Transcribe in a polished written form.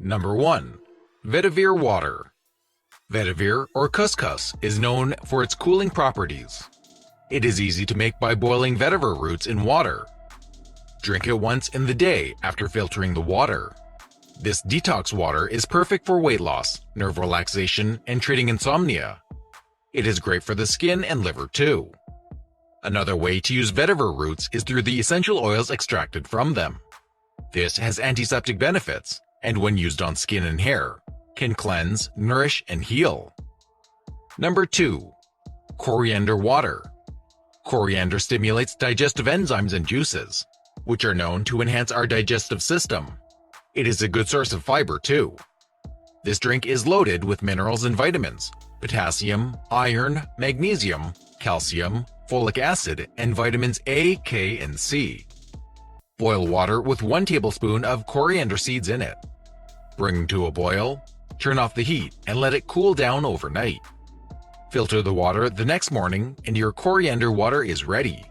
Number 1. Vetiver water. Vetiver, or couscous, is known for its cooling properties. It is easy to make by boiling vetiver roots in water. Drink it once in the day after filtering the water. This detox water is perfect for weight loss, nerve relaxation, and treating insomnia. It is great for the skin and liver too. Another way to use vetiver roots is through the essential oils extracted from them. This has antiseptic benefits, and when used on skin and hair, can cleanse, nourish, and heal. Number 2. Coriander water. Coriander stimulates digestive enzymes and juices, which are known to enhance our digestive system. It is a good source of fiber too. This drink is loaded with minerals and vitamins, potassium, iron, magnesium, calcium, folic acid, and vitamins A, K, and C. Boil water with 1 tablespoon of coriander seeds in it. Bring to a boil, turn off the heat, and let it cool down overnight. Filter the water the next morning and your coriander water is ready.